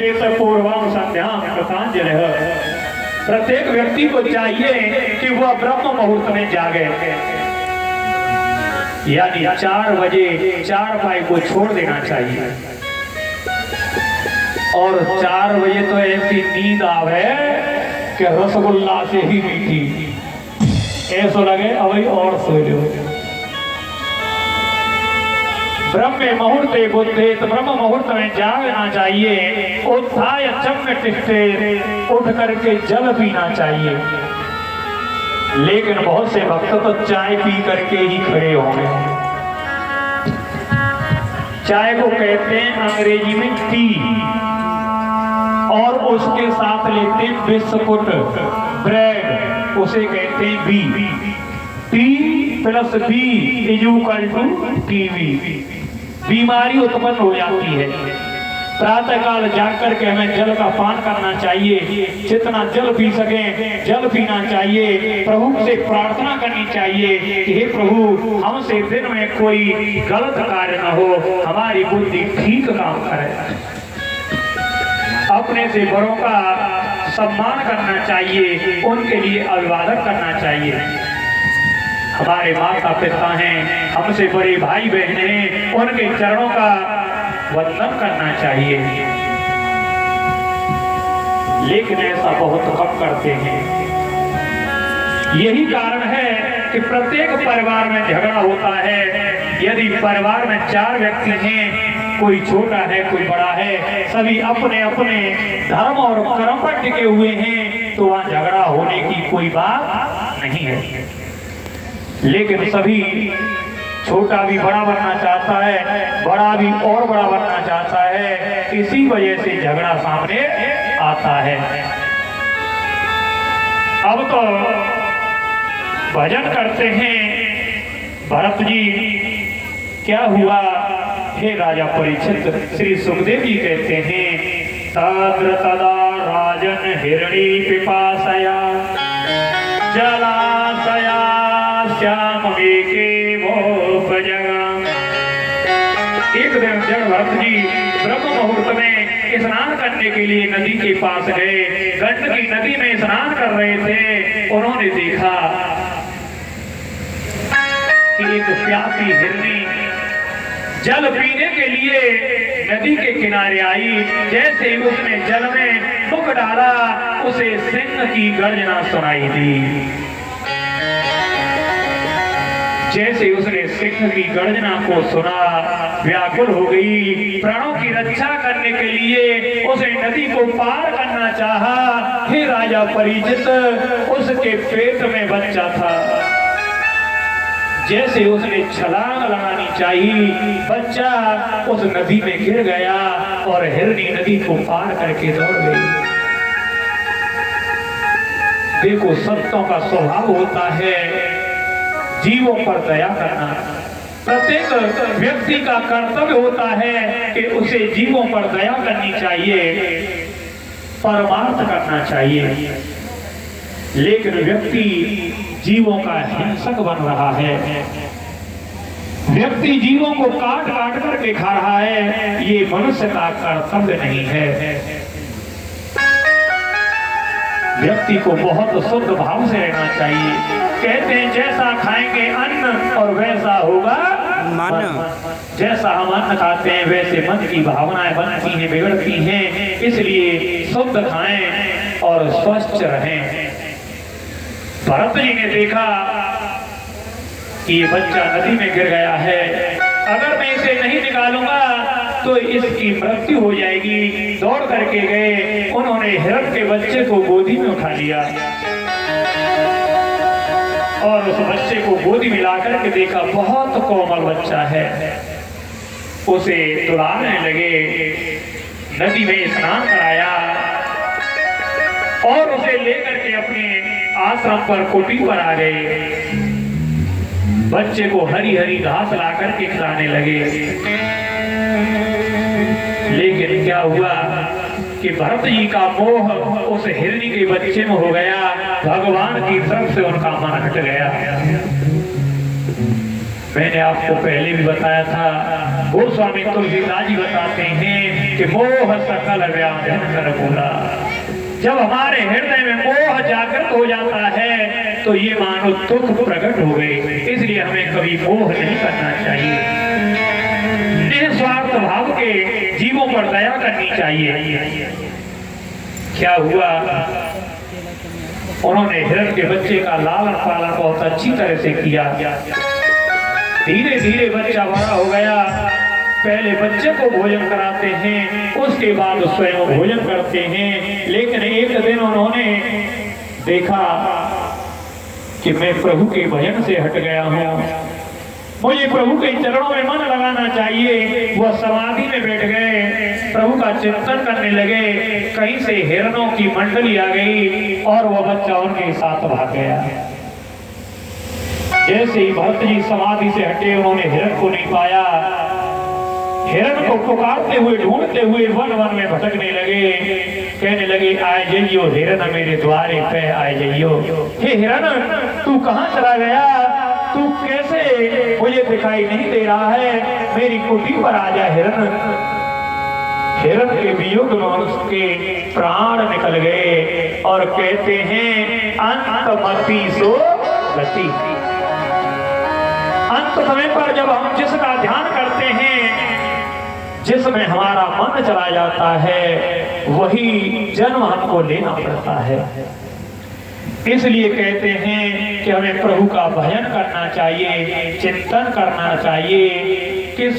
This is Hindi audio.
चेत पूर्वम संध्याम कृतांजलि। प्रत्येक व्यक्ति को चाहिए कि वह ब्रह्म मुहूर्त में जागे, यानी 4 बजे 4 पाई को छोड़ देना चाहिए। और 4 बजे तो ऐसी नींद आवे कि रसगुल्ला से ही मीठी, ऐसा लगे अभी और सो लो। ब्रह्म मुहूर्ते बुद्धे, तो ब्रह्म मुहूर्त में जागना चाहिए। उत्थाय चम्मटिष्ठे, उठ करके जल पीना चाहिए। लेकिन बहुत से भक्त तो चाय पी करके ही खड़े होंगे। चाय को कहते हैं अंग्रेजी में टी, और उसके साथ लेते हैं बिस्कुट, ब्रेड, उसे कहते हैं B. T plus B is equal to TV. बीमारी उत्पन्न हो जाती है। प्रातः काल जाकर के हमें जल का पान करना चाहिए, जितना जल पी सके जल पीना चाहिए। प्रभु से प्रार्थना करनी चाहिए कि हे प्रभु, हमसे दिन में कोई गलत कार्य न हो, हमारी बुद्धि ठीक काम करे। अपने से बड़ों का सम्मान करना चाहिए, उनके लिए अभिवादन करना चाहिए। हमारे माता पिता हैं, हमसे बड़े भाई बहन हैं, उनके चरणों का वंदन करना चाहिए। लेकिन ऐसा बहुत कम करते हैं। यही कारण है कि प्रत्येक परिवार में झगड़ा होता है। यदि परिवार में 4 व्यक्ति हैं, कोई छोटा है कोई बड़ा है, सभी अपने अपने धर्म और कर्म पर टिके हुए हैं, तो वहां झगड़ा होने की कोई बात नहीं है। लेकिन सभी, छोटा भी बड़ा बनना चाहता है, बड़ा भी और बड़ा बनना चाहता है, इसी वजह से झगड़ा सामने आता है। अब तो भजन करते हैं भरत जी। क्या हुआ? हे राजा परीक्षित, श्री सुखदेव जी कहते हैं, तत्र तदा राजन हिरणी पिपासया जलाशया श्याम के भोपजगम। एक दिन जड़ भरत जी ब्रह्म मुहूर्त में स्नान करने के लिए नदी के पास गए। गंडकी नदी में स्नान कर रहे थे। उन्होंने देखा कि एक प्यासी हिरनी जल पीने के लिए नदी के किनारे आई। जैसे ही उसने जल में मुख डाला, उसे सिंह की गर्जना सुनाई दी। जैसे उसने सिंह की गर्जना को सुना, व्याकुल हो गई। प्राणों की रक्षा करने के लिए उसे नदी को पार करना चाहा। हे राजा परीक्षित, उसके पेट में बच्चा था। जैसे उसने छलांग लगानी चाहिए, बच्चा उस नदी में गिर गया और हिरनी नदी को पार करके दौड़ गई। देखो, संतों का स्वभाव होता है जीवों पर दया करना। प्रत्येक व्यक्ति का कर्तव्य होता है कि उसे जीवों पर दया करनी चाहिए, परमार्थ करना चाहिए। लेकिन व्यक्ति जीवों का हिंसक बन रहा है। व्यक्ति जीवों को काट काट करके खा रहा है। ये मनुष्य का कर्तव्य नहीं है। व्यक्ति को बहुत शुद्ध भाव से रहना चाहिए। कहते हैं जैसा खाएंगे अन्न और वैसा होगा मन। जैसा हम अन्न खाते हैं वैसे मन की भावनाएं बनती हैं, बिगड़ती हैं। इसलिए शुद्ध खाएं और स्वस्थ रहें। भरत जी ने देखा कि ये बच्चा नदी में गिर गया है, अगर मैं इसे नहीं निकालूंगा तो इसकी मृत्यु हो जाएगी। दौड़ करके गए, उन्होंने हिरण के बच्चे को गोदी में उठा लिया और उस बच्चे को गोदी में ला करके देखा बहुत कोमल बच्चा है। उसे तुलाने लगे, नदी में स्नान कराया और उसे लेकर के अपने आश्रम पर कुटी पर आ गए। बच्चे को हरी हरी घास ला करके खिलाने लगे। लेकिन क्या हुआ कि भरत जी का मोह उस हिरनी के बच्चे में हो गया। भगवान की तरफ से उनका मन हट गया। मैंने आपको पहले भी बताया था, गोस्वामी तुलसीदास जी बताते हैं कि मोह सकल व्याधन कर बोला। जब हमारे हृदय में मोह जागृत हो जाता है तो ये मानो दुख प्रकट हो गए। इसलिए हमें कभी मोह नहीं करना चाहिए, निस्वार्थ भाव के जीवों पर दया करनी चाहिए। क्या हुआ, उन्होंने हिरण के बच्चे का लालन पालन बहुत अच्छी तरह से किया। धीरे धीरे बच्चा बड़ा हो गया। पहले बच्चे को भोजन कराते हैं, उसके बाद स्वयं भोजन करते हैं। लेकिन एक दिन उन्होंने देखा कि मैं प्रभु के भजन से हट गया हूँ, मुझे प्रभु के चरणों में मन लगाना चाहिए। वह समाधि में बैठ गए, प्रभु का चिंतन करने लगे। कहीं से हिरणों की मंडली आ गई और वह बच्चा उनके साथ भाग गया। जैसे ही भक्त जी समाधि से हटे, उन्होंने हिरण को नहीं पाया। हिरण को पुकारते हुए ढूंढते हुए वन वन में भटकने लगे। कहने लगे, आए जइयो हिरण मेरे द्वारे पे आए जइयो। हे हिरण, तू कहाँ चला गया? तू कैसे मुझे दिखाई नहीं दे रहा है? मेरी कुटी पर आ जा हिरण। हिरण के वियोग में उसके प्राण निकल गए और कहते हैं अंतमति सो गति। अंत समय पर जब हम जिसका ध्यान करते हैं, जिसमें हमारा मन चला जाता है, वही जन्म हमको लेना पड़ता है। इसलिए कहते हैं कि हमें प्रभु का भजन करना चाहिए, चिंतन करना चाहिए कि